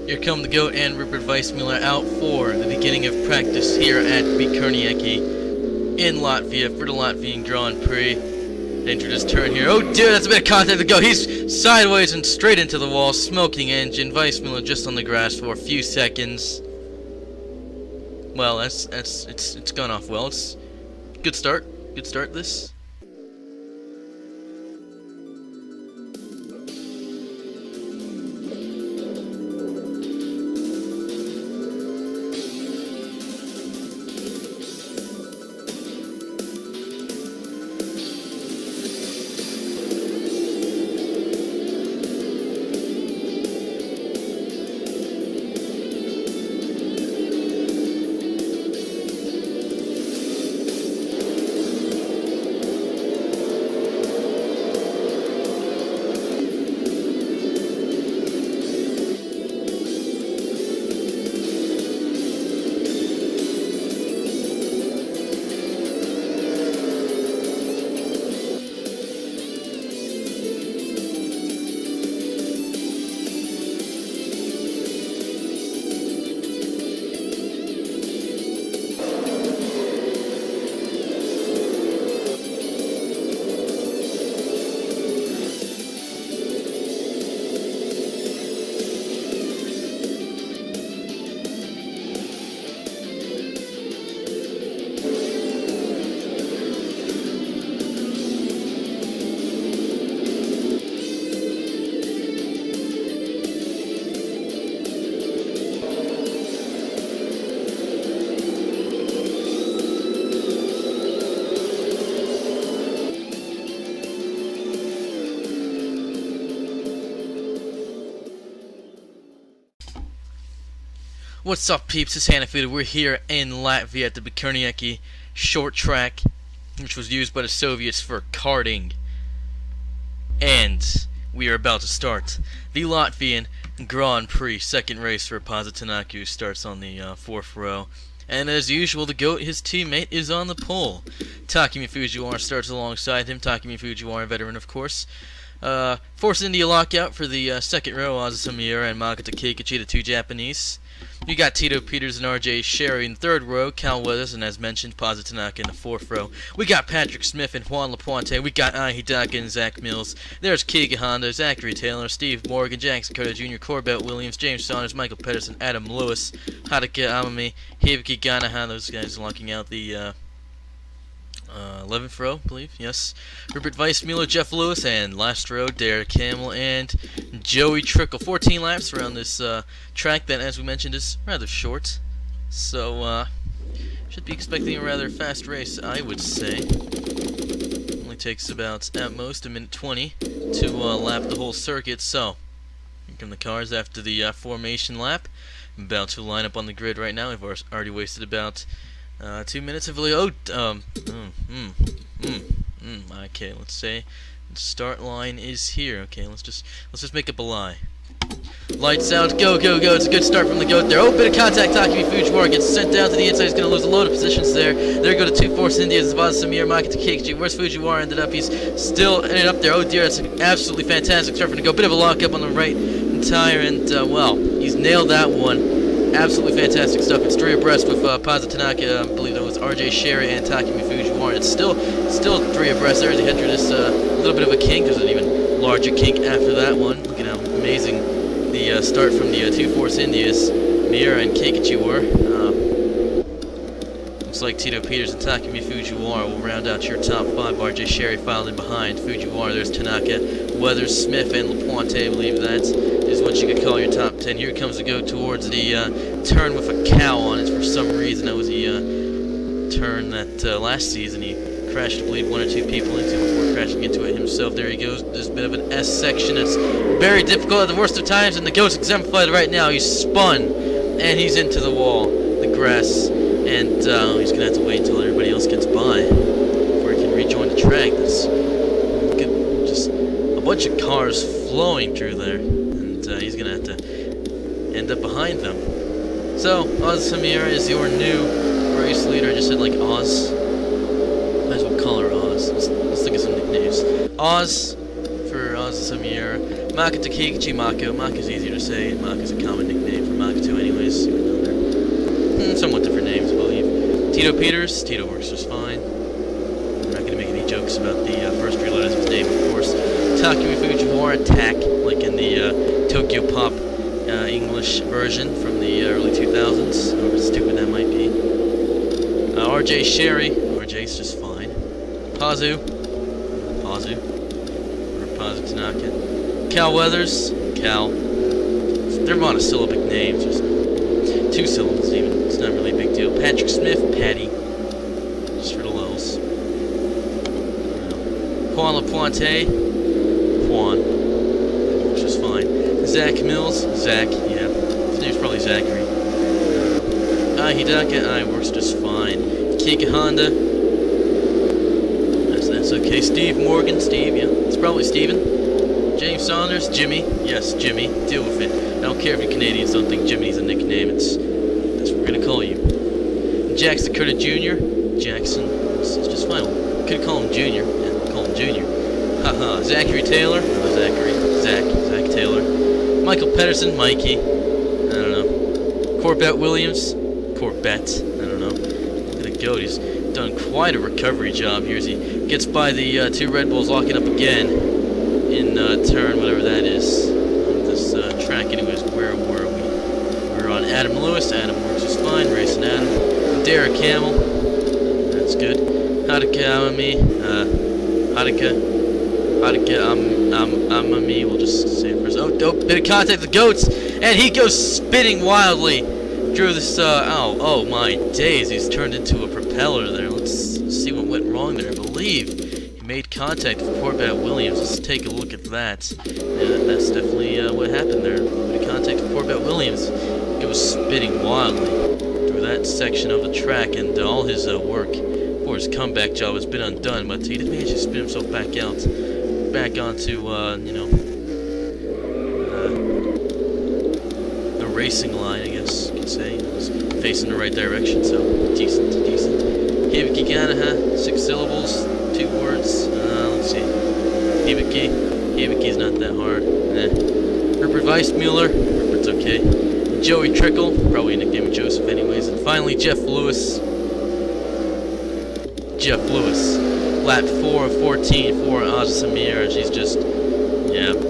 Here come the GOAT and Rupert Weissmuller out for the beginning of practice here at Bikernieki in Latvia for the Latvian Grand Prix. Dangerous turn here. Oh dear, that's a bit of contact to go. He's sideways and straight into the wall. Smoking engine. Weissmuller just on the grass for a few seconds. Well, it's gone off well. It's good start. Good start this. What's up, peeps? It's Hanafuda. We're here in Latvia at the Bikernieki short track, which was used by the Soviets for karting. And we are about to start the Latvian Grand Prix, second race for S.p.A, who starts on the fourth row. And as usual, the GOAT, his teammate, is on the pole. Takumi Fujiwara starts alongside him. Takumi Fujiwara, a veteran, of course. Force India lockout for the second row, Ozzy Samira and Makoto Kikuchi, the two Japanese. You got Tito Peters and R.J. Sherry in the third row, Cal Weathers, and as mentioned, S.p.A in the fourth row. We got Patrick Smith and Juan Lapuente. We got Ai Hidaka and Zach Mills. There's Keegan Honda, Zachary Taylor, Steve Morgan, Jackson Carter Jr., Corbett Williams, James Saunders, Michael Pedersen, Adam Lewis, Hadaka Amami, Hibiki Ganahan. Those guys locking out the 11th row, I believe, yes. Rupert Weissmuller, Jeff Lewis, and last row, Derek Hamill and Joey Trickle. 14 laps around this track that, as we mentioned, is rather short. So, should be expecting a rather fast race, I would say. Only takes about, at most, a minute 20 to lap the whole circuit. So, here come the cars after the formation lap. I'm about to line up on the grid right now. We've already wasted about 2 minutes of okay, let's say the start line is here. Okay, let's just make up a lie. Lights out, go, go, go. It's a good start from the GOAT there. Oh, bit of contact. Takumi Fujiwara gets sent down to the inside. He's going to lose a load of positions there. There go to two Force Indias. Ozzy Samira, Makoto Kikuchi. Where's Fujiwara ended up? He's still ended up there. Oh dear, that's an absolutely fantastic start from the GOAT. Bit of a lockup on the right tire, and well, he's nailed that one. Absolutely fantastic stuff. It's three abreast with S.p.A, I believe it was R.J. Sherry and Takumi Fujiwara. It's still three abreast there as you head through this little bit of a kink. There's an even larger kink after that one. Look at how amazing the start from the two Force Indias, Miura and Kikuchi were. Looks like Tito Peters and Takumi Fujiwara will round out your top five. R.J. Sherry filed in behind Fujiwara. There's Tanaka, Weathers, Smith, and Lapuente. I believe that is what you could call your top 10. Here comes the GOAT towards the turn with a cow on it for some reason. That was the turn that last season he crashed, I believe, one or two people into before crashing into it himself. There he goes. There's a bit of an S section. It's very difficult at the worst of times, and the GOAT's exemplified right now. He's spun, and he's into the wall, the grass, and he's going to have to wait until everybody else gets by before he can rejoin the track. There's just a bunch of cars flowing through there. He's going to have to end up behind them. So, Ozzy Samira is your new race leader. I just said, like, Oz. Might as well call her Oz. Let's look at some nicknames. Oz for Ozzy Samira. Maka Takekichi Mako. Maka's easier to say. Maka's a common nickname for Makoto anyways, even though they're somewhat different names, I believe. Tito Peters. Tito works just fine. I'm not going to make any jokes about the first three letters of his name, of course. Takumi Fujiwara, Tak, like in the Tokyo Pop English version from the early 2000s, however stupid that might be. RJ Sherry. RJ's just fine. Pazu. Pazu. Or Pazu Tanaka. Cal Weathers. Cal. They're monosyllabic names, just 2 syllables even. It's not really a big deal. Patrick Smith. Patty. Just for the lulz. Juan LaPointe. Juan. Which is fine. Zach Mills. Zach. Yeah. His name's probably Zachary. Hidaka. Works just fine. Kika Honda. That's okay. Steve Morgan. Steve. Yeah. It's probably Steven. James Saunders. Jimmy. Yes, Jimmy. Deal with it. I don't care if you Canadians don't think Jimmy's a nickname. That's what we're gonna call you. Jackson Curtis Jr. Jackson. It's just fine. Could call him Junior. Yeah, call him Junior. Haha. Zachary Taylor. No, Zachary. Zach Taylor. Michael Pedersen. Mikey. I don't know. Corbett Williams. Corbett. I don't know. Look at the goat. He's done quite a recovery job here as he gets by the 2 Red Bulls, locking up again in turn, whatever that is. This track, anyways. Where were we? We're on Adam Lewis. Adam works just fine. Racing Adam. Derek Camel. That's good. Hadaka Amami. Hadaka Amami. We'll just say it first. Oh, bit of contact with the goats, and he goes spinning wildly through this. Oh my days! He's turned into a propeller there. Let's see what went wrong there. I believe he made contact with Corbett Williams. Let's take a look at that. Yeah, that's definitely what happened there. Made contact with Corbett Williams. He was spinning wildly through that section of the track, and all his work for his comeback job has been undone. But he did manage to spin himself back onto the racing line, I guess you could say. He was facing the right direction, so decent. Hibiki Ganaha, 6 syllables, 2 words. Let's see. Hibiki's not that hard. Rupert Weissmuller. Rupert's okay. Joey Trickle, probably a nickname of Joseph anyways. And finally, Jeff Lewis. Lap 4 of 14 for Aza Samir. She's just,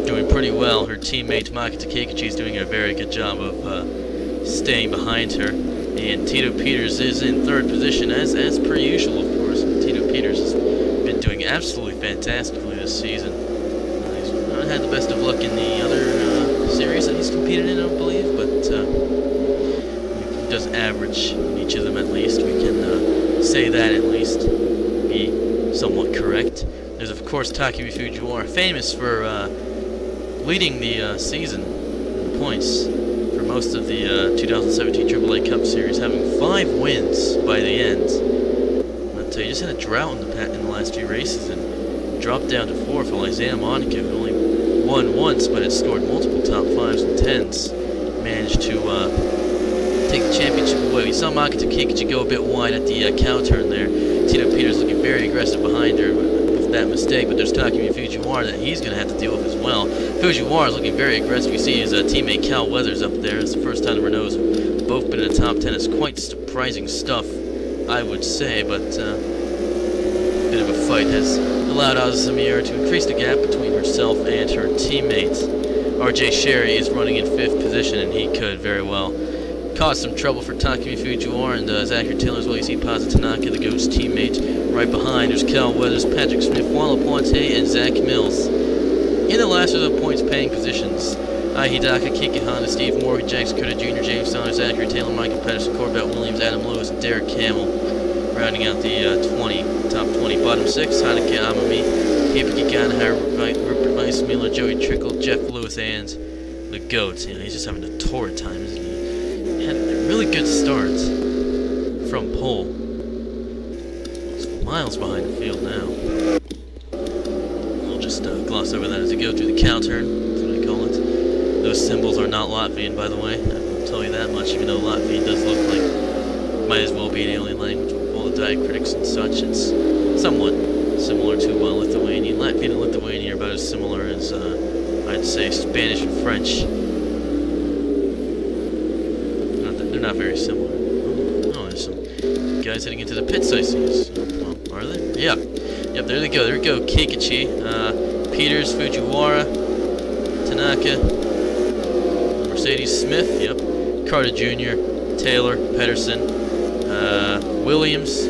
doing pretty well. Her teammate Maka Takekichi is doing a very good job of staying behind her. And Tito Peters is in 3rd position, as per usual, of course. And Tito Peters has been doing absolutely fantastically this season. He's not had the best of luck in the other series that he's competed in, I believe, but he does average in each of them at least. We can say that at least. Be somewhat correct. There's of course Takumi Fujiwara, famous for leading the season in points for most of the 2017 AAA Cup Series, having 5 wins by the end. But he just had a drought in the last few races and dropped down to 4th, while Isaiah Monaco, who only won once but had scored multiple top 5s and 10s, managed to take the championship away. We saw Maka Takekichi go a bit wide at the cow turn there. Tito Peters looking very aggressive behind her with that mistake, but there's Takumi Fujiwara that he's going to have to deal with as well. Fujiwara is looking very aggressive. You see his teammate Cal Weathers up there. It's the first time the Renaults have both been in the top 10. It's quite surprising stuff, I would say, but a bit of a fight has allowed Aza Samir to increase the gap between herself and her teammates. RJ Sherry is running in 5th position, and he could very well cause some trouble for Takumi Fujiwara and Zachary Taylor as well. You see Pazu Tanaka, the GOAT's teammate, right behind. There's Cal Weathers, Patrick Smith, Juan LaPointe, and Zach Mills. In the last of the points-paying positions, Hidaka, Kiki Honda, Steve Morgan, Jackson Curtis Jr., James Saunders, Zachary Taylor, Michael Pedersen, Corbett Williams, Adam Lewis, and Derek Camel, rounding out the top 20. Bottom 6, Hadaka Amami, Hibiki Ganaha, Rupert Weissmuller, Joey Trickle, Jeff Lewis, and the GOAT. He's just having a torrid time, isn't he? Had a really good start from pole. He's miles behind the field now. We'll just gloss over that as we go through the cow turn. That's what I call it. Those symbols are not Latvian, by the way. I will tell you that much, even though Latvian does look like might as well be an alien language with all the diacritics and such. It's somewhat similar to Lithuanian. Latvian and Lithuanian are about as similar as I'd say Spanish and French. They're not very similar. Oh, there's some guys heading into the pits, I see. Oh, are they? Yeah. Yep, there they go. There we go. Kikuchi, Peters, Fujiwara, Tanaka, Mercedes Smith, yep. Carter Jr., Taylor, Pedersen, Williams,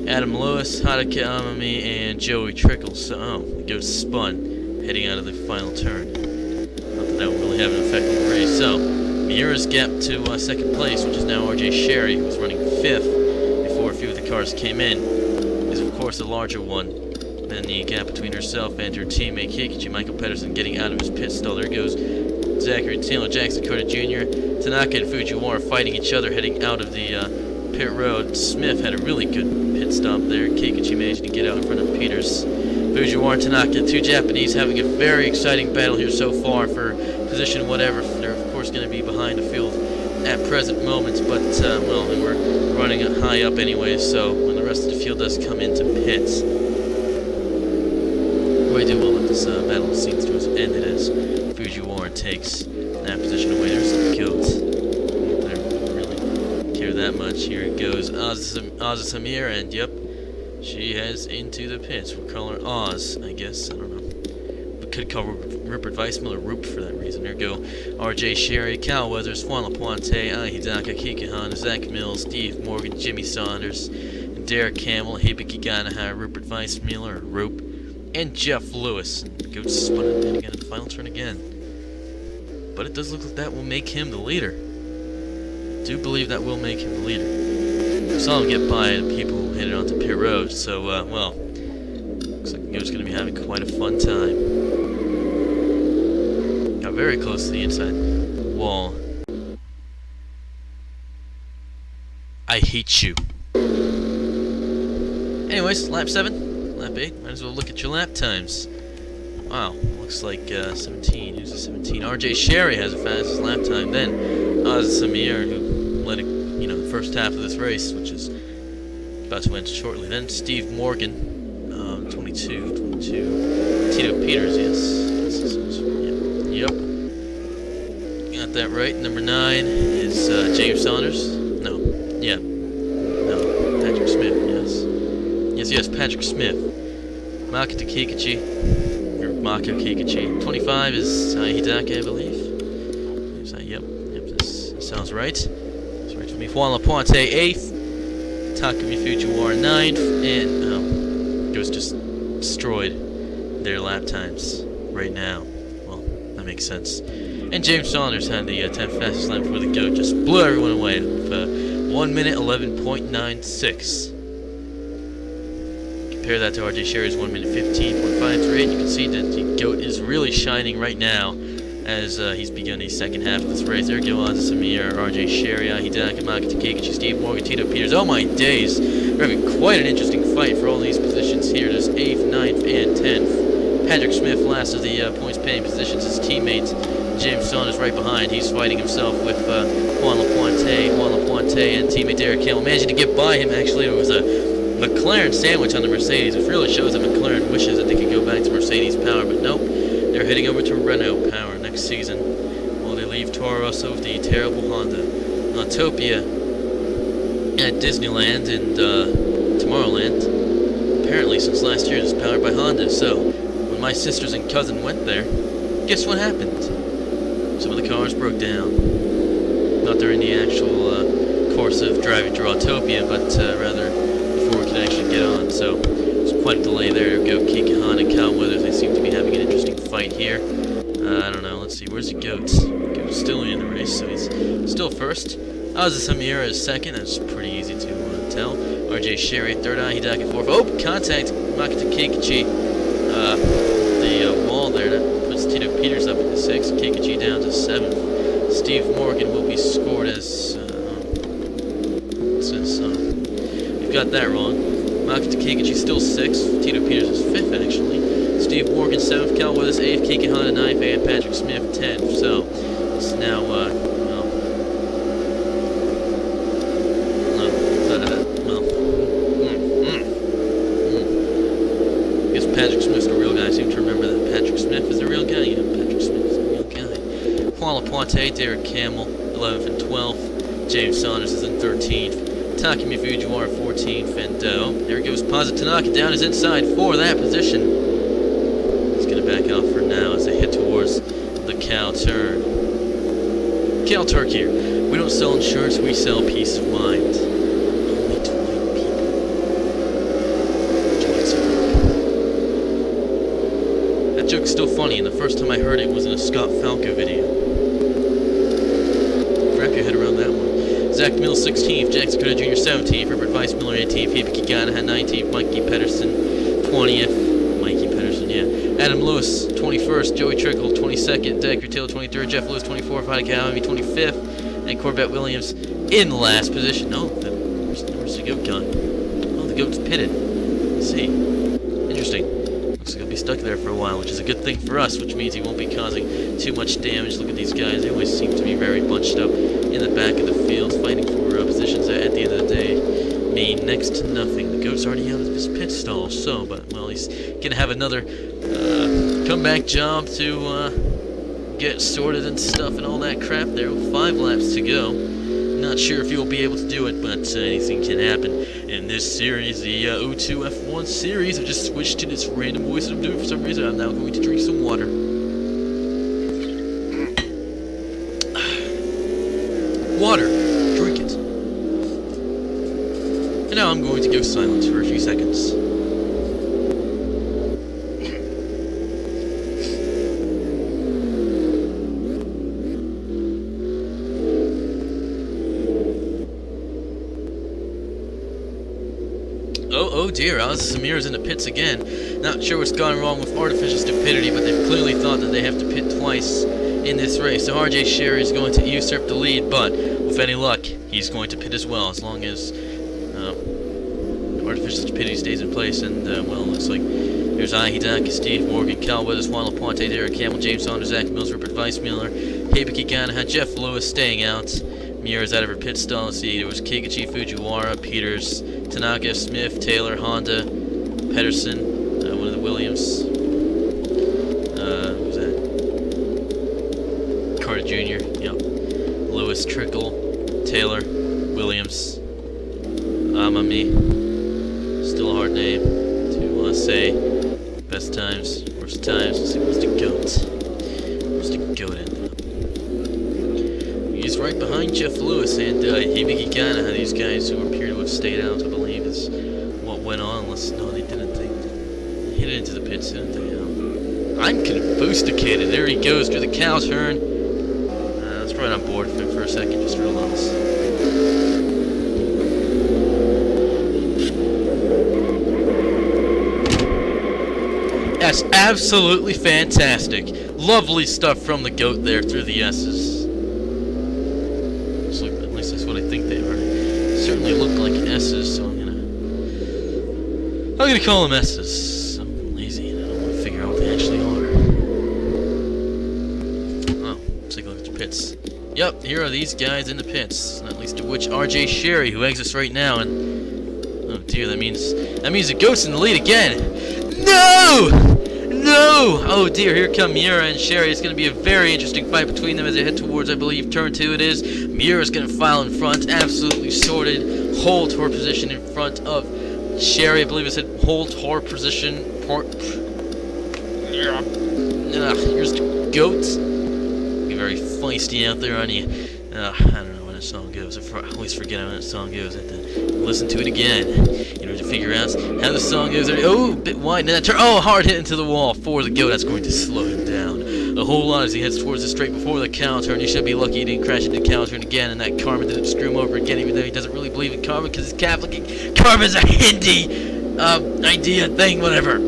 Adam Lewis, Hadaka Amami, and Joey Trickles. So, it goes spun, heading out of the final turn. Not that that will really have an effect on the race. So, Miura's gap to second place, which is now RJ Sherry, who was running 5th before a few of the cars came in, is of course a larger one than the gap between herself and her teammate Kikuchi. Michael Pedersen getting out of his pit stall. There goes Zachary Taylor, Jackson Carter Jr., Tanaka and Fujiwara fighting each other heading out of the pit road. Smith had a really good pit stop there. Kikuchi managed to get out in front of Peters. Fujiwara and Tanaka, two Japanese, having a very exciting battle here so far for position whatever. They're of course going to be behind the field at present moments, but well, and we're running high up anyways, so when the rest of the field does come into pits, we will let this battle seems to have ended as Fujiwara takes that position away. There's the goat. I don't really care that much. Here it goes, Oz Samir, and yep, she heads into the pits. We'll call her Oz, I guess. I don't know. We could call Rupert Weissmuller Roop for that reason. There go RJ Sherry, Cal Weathers, Juan LaPuante, Ai Hidaka, Kikahan, Zach Mills, Steve Morgan, Jimmy Saunders, and Derek Campbell, Hibiki Ganaha, Rupert Weissmuller, Roop, and Jeff Lewis. Goat spun it in again in the final turn again. But it does look like that will make him the leader. I do believe that will make him the leader. We saw him get by the people who headed onto pit road, so, well, looks like the Goat's going to be having quite a fun time. Got very close to the inside wall. I hate you. Anyways, lap 7, lap 8. Might as well look at your lap times. Wow, looks like 17. Who's the 17? RJ Sherry has the fastest lap time. Then Oz Samir, who led it, the first half of this race, which is about to end shortly. Then Steve Morgan, 22. Tito Peters, yes. Yep. Got that right. Number 9 is James Saunders. No. Patrick Smith, yes, Patrick Smith. Mako Kikuchi. Mako Kikuchi. 25 is Hidaka, I believe. Yep, this sounds right. That's right for me. Juan LaPuante, 8th. Takumi Fujiwara, 9th. And, Goes just destroyed their lap times right now. Well, that makes sense. And James Saunders had the 10th fastest lap before the Goat. Just blew everyone away with 1 minute 11.96. Compare that to RJ Sherry's 1 minute 15.53. You can see that the Goat is really shining right now as he's begun the second half of this race. There go Oz Samir, RJ Sherry, Hidaka, Mako Kikuchi, Steve Morgan, Tito Peters. Oh my days! We're having quite an interesting fight for all these positions here. There's 8th, 9th, and 10th. Patrick Smith last of the points-paying positions. His teammate James Saunders right behind. He's fighting himself with Juan LaPuante, and teammate Derek Campbell. Managing to get by him, actually. It was a McLaren sandwich on the Mercedes. It really shows that McLaren wishes that they could go back to Mercedes power, but nope. They're heading over to Renault power next season while they leave Toro Rosso with the terrible Honda. Autopia at Disneyland and Tomorrowland, apparently since last year, is powered by Honda. So when my sisters and cousin went there, guess what happened? Some of the cars broke down. Not during the actual course of driving through Autopia, but rather before we could actually get on. So there's quite a delay there. Go Kikahan and Cal Weathers. They seem to be having an interesting fight here. I don't know. Let's see. Where's the Goat? Goat's still in the race, so he's still first. Oz Samira is second. That's pretty easy to tell. RJ Sherry third. Hidaka fourth. Oh, contact. Makita Kikuchi. The wall there. That puts Tito Peters up into 6th. Kikuchi down to 7th. Steve Morgan will be scored as we've got that wrong. Makita Kikuchi still 6th. Tito Peters is 5th actually. Steve Morgan 7th. Cal Weathers 8th. Kiki Honda 9th. And Patrick Smith 10th. So it's now I guess Patrick Smith's the real guy. I seem to remember that Patrick Smith is the real guy. Yeah. LaPointe, Derek Camel, 11th and 12th. James Saunders is in 13th. Takumi Fujiwara, 14th. And there goes Paza Tanaka down his inside for that position. He's going to back off for now as they head towards the cow turn. Cow Turk here. We don't sell insurance, we sell peace of mind. Only to white people. That joke's still funny, and the first time I heard it was in a Scott Falco video. Wrap your head around that one. Zach Mills, 16th. Jackson Cooder Jr., 17th. Robert Weiss Miller, 18th. Hibiki Ganahan, 19th. Mikey Pedersen, 20th. Mikey Pedersen, yeah. Adam Lewis, 21st. Joey Trickle, 22nd. Decker Taylor, 23rd. Jeff Lewis, 24th. Heidi Calamy, 25th. And Corbett Williams in last position. No, where's the goat gone? Oh, the goat's pitted. Let's see. Interesting. Looks like he'll be stuck there for a while, which is a good thing for us, which means he won't be causing too much damage. Look at these guys. They always seem to be very bunched up in the back of the field, fighting for positions that, at the end of the day, mean next to nothing. The goat's already out of his pit stall, but, well, he's going to have another comeback job to get sorted and stuff and all that crap there with 5 laps to go. Not sure if you'll be able to do it, but anything can happen in this series. The O2 F1 series. I've just switched to this random voice that I'm doing for some reason. I'm now going to drink some water. Water. Drink it. And now I'm going to go silent for a few seconds. Oh dear, Samira's in the pits again. Not sure what's gone wrong with artificial stupidity, but they've clearly thought that they have to pit twice in this race. So RJ Sherry is going to usurp the lead, but with any luck, he's going to pit as well, as long as artificial stupidity stays in place. And, well, it looks like there's Hidaki, Steve Morgan, Cal Weathers, Juan LaPointe, Derek Campbell, James Saunders, Zach Mills, Rupert Weissmuller, Hibiki Ganahan, Jeff Lewis staying out. Miura's out of her pit stall. Let's see, there was Kikuchi, Fujiwara, Peters, Tanaka, Smith, Taylor, Honda, Pedersen, one of the Williams. Who's that? Carter Jr., yep. Lewis, Trickle, Taylor, Williams, Amami. Still a hard name to say. Best times, worst times. Let's see, where's the goat? Where's the goat ended up? He's right behind Jeff Lewis and Hibiki Ganahan. These guys who appear to have stayed out, I believe, is what went on. Unless, no, they didn't. They hit it into the pits, didn't they? I'm confused-icated. There he goes through the cow turn. Let's ride on board with him for a second, just relax. That's absolutely fantastic. Lovely stuff from the goat there through the S's. At least that's what I think they are. Certainly look like S's, so I'm gonna call them S's. I'm lazy and I don't want to figure out what they actually are. Oh, let's take a look at the pits. Yep, here are these guys in the pits. Not least of which RJ Sherry, who exits right now, and oh dear, that means the goat's in the lead again. No! No! Oh dear, here come Miura and Sherry. It's going to be a very interesting fight between them as they head towards, I believe, turn 2 it is. Miura's going to file in front, absolutely sorted. Hold her position in front of Sherry. I believe it said hold her position. Here's the goat. Be very feisty out there, aren't you? I don't know when a song goes. I always forget when a song goes. I have to listen to it again in order to figure out how the song goes. Oh, a bit wide. And then turn. Oh, hard hit into the wall for the goat. That's going to slow him down a whole lot as he heads towards the straight before the cow turn. You should be lucky he didn't crash into the cow turn again, and that karma didn't screw him over again, even though he doesn't really believe in karma because he's Catholic. Karma's a Hindi idea thing, whatever.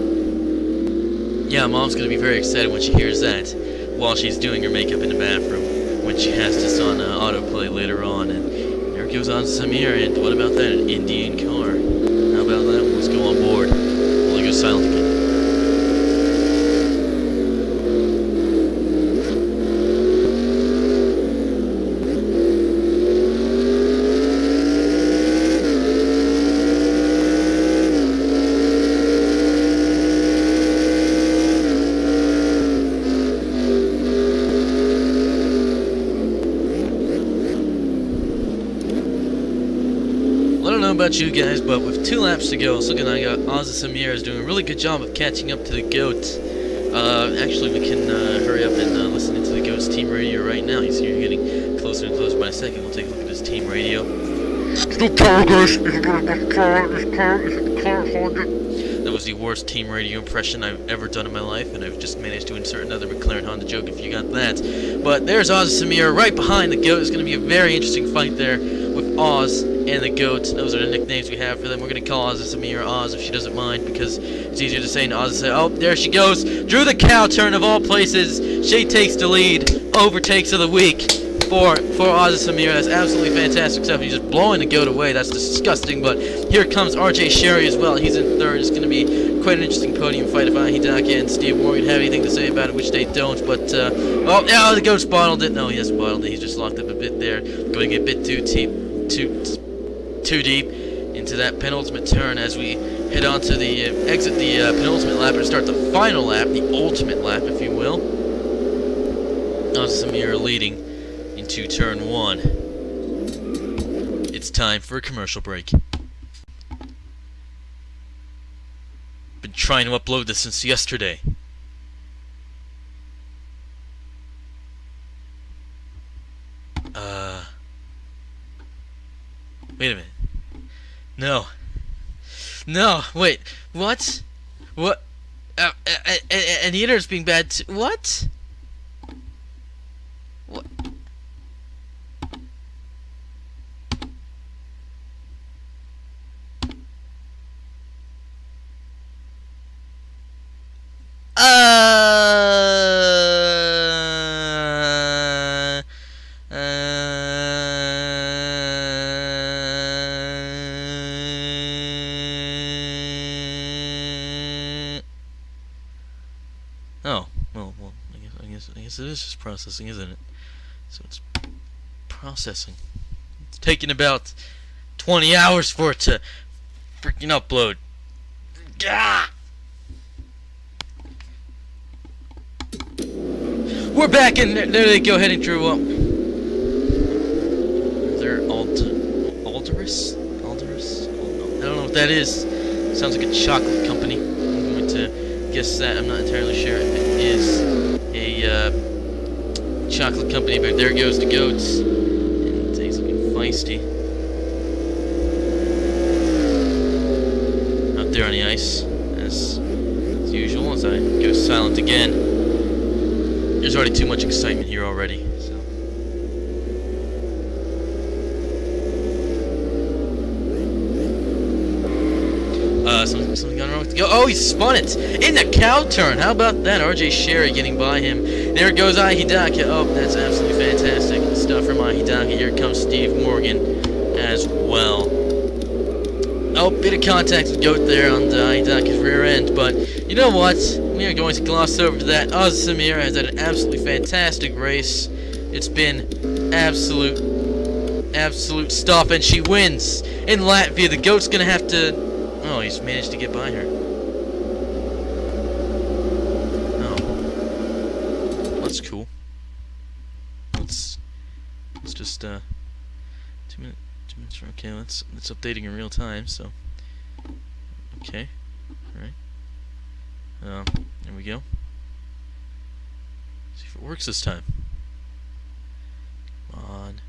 Yeah, Mom's going to be very excited when she hears that while she's doing her makeup in the bathroom when she has this on autoplay later on. And there goes on Samir, and what about that? An Indian car. How about that? Let's go on board. We'll go silent again. don't know about you guys, but with 2 laps to go, it's looking like Ozzy Samir is doing a really good job of catching up to the GOAT. Actually, we can hurry up and listen into the GOAT's team radio right now. You see, you're getting closer and closer by a second. We'll take a look at his team radio. That was the worst team radio impression I've ever done in my life, and I've just managed to insert another McLaren Honda joke if you got that. But there's Ozzy Samir right behind the GOAT. It's going to be a very interesting fight there with Oz and the GOAT. Those are the nicknames we have for them. We're going to call Ozzy Samir Oz if she doesn't mind, because it's easier to say than Oz to say, oh, there she goes. Drew the cow turn of all places. She takes the lead. Overtakes of the week for Ozzy Samir. That's absolutely fantastic stuff. He's just blowing the GOAT away. That's disgusting. But here comes RJ Sherry as well. He's in third. It's going to be quite an interesting podium fight if Hidaka and Steve Morgan have anything to say about it, which they don't. But oh, yeah, the GOAT's bottled it. No, he hasn't bottled it. He's just locked up a bit there, going a bit too deep into that penultimate turn as we head on to the exit the penultimate lap and start the final lap, the ultimate lap, if you will. Ozzy Samir leading into turn 1. It's time for a commercial break. Been trying to upload this since yesterday. Wait a minute. No, wait. What? What? And the internet's being bad too. What? What? Oh, well, I guess it is just processing, isn't it? So it's processing. It's taking about 20 hours for it to freaking upload. Gah! We're back, and there they go, heading through. They're Alderus? I don't know what that is. Sounds like a chocolate company. I'm going to guess that. I'm not entirely sure if it is a chocolate company, but there goes the GOATs, and he's looking feisty out there on the ice, as usual. As I go silent again, there's already too much excitement here already. So. Something gone wrong with the GOAT. Oh, he spun it in the cow turn. How about that? RJ Sherry getting by him. There goes Hidaka. Oh, that's absolutely fantastic stuff from Hidaka. Here comes Steve Morgan as well. Oh, bit of contact with GOAT there on Hidaka's rear end, but you know what? We are going to gloss over that. Ozzy Samir has had an absolutely fantastic race. It's been absolute stuff, and she wins in Latvia. The GOAT's gonna have to. Oh, he's managed to get by her. Oh, that's cool. Let's just 2 minutes. Okay, let's updating in real time. So, okay, all right. There we go. See if it works this time. Come on.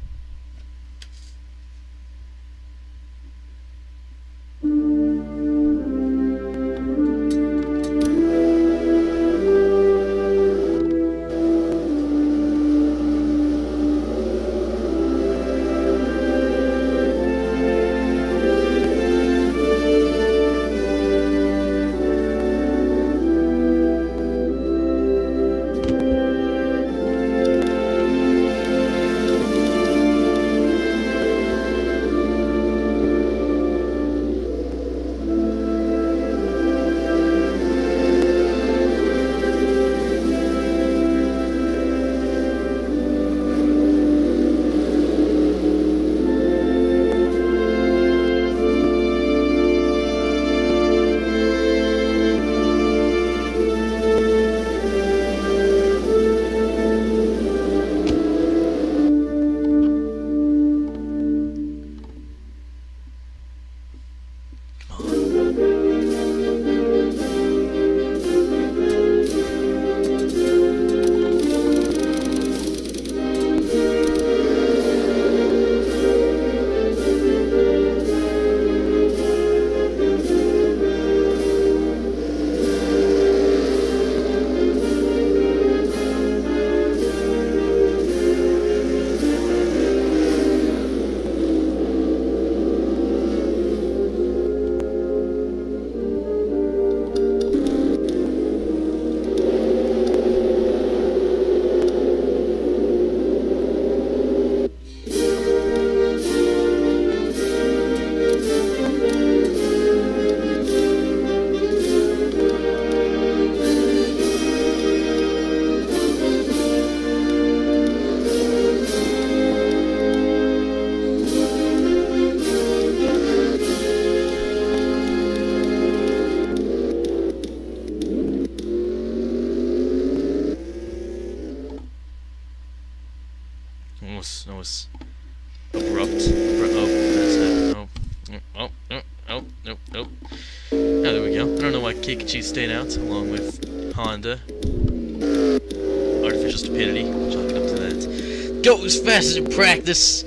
was abrupt. Oh, that's it. Oh. Oh, there we go. I don't know why Kikuchi stayed out, along with Honda. Artificial stupidity. Chalk it up to that. Go as fast as in practice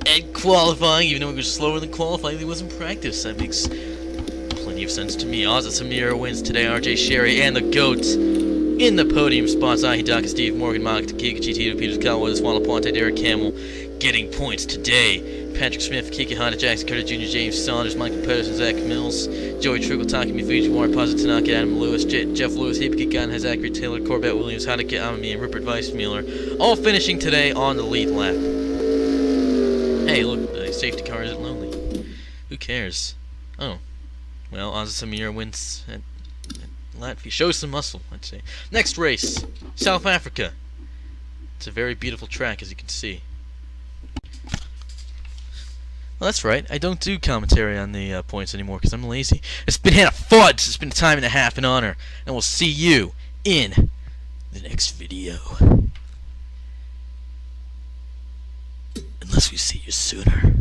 and qualifying, even though he was slower than qualifying, he was in practice. That makes plenty of sense to me. Ozzy Samira wins today. RJ Sherry and the GOAT in the podium spots. Hidaka, Steve Morgan, Maka, Kikuchi, Tito, Peters, Kawa, Swallow Ponte, Derek Camel getting points today. Patrick Smith, Kiki Honda, Jackson Curtis Jr., James Saunders, Michael Pedersen, Zach Mills, Joey Trickle, Takumi Fujiwara, Pazu Tanaka, Adam Lewis, Jeff Lewis, Hippie Gunn, Zachary Taylor, Corbett Williams, Hadaka Amami, and Rupert Weissmuller, all finishing today on the lead lap. Hey, look, the safety car isn't lonely. Who cares? Oh. Well, Ozzy Samira wins at Latvia. Shows some muscle, I'd say. Next race, South Africa. It's a very beautiful track, as you can see. Well, that's right. I don't do commentary on the points anymore because I'm lazy. It's been Hannah Fudge. It's been a time and a half in honor. And we'll see you in the next video. Unless we see you sooner.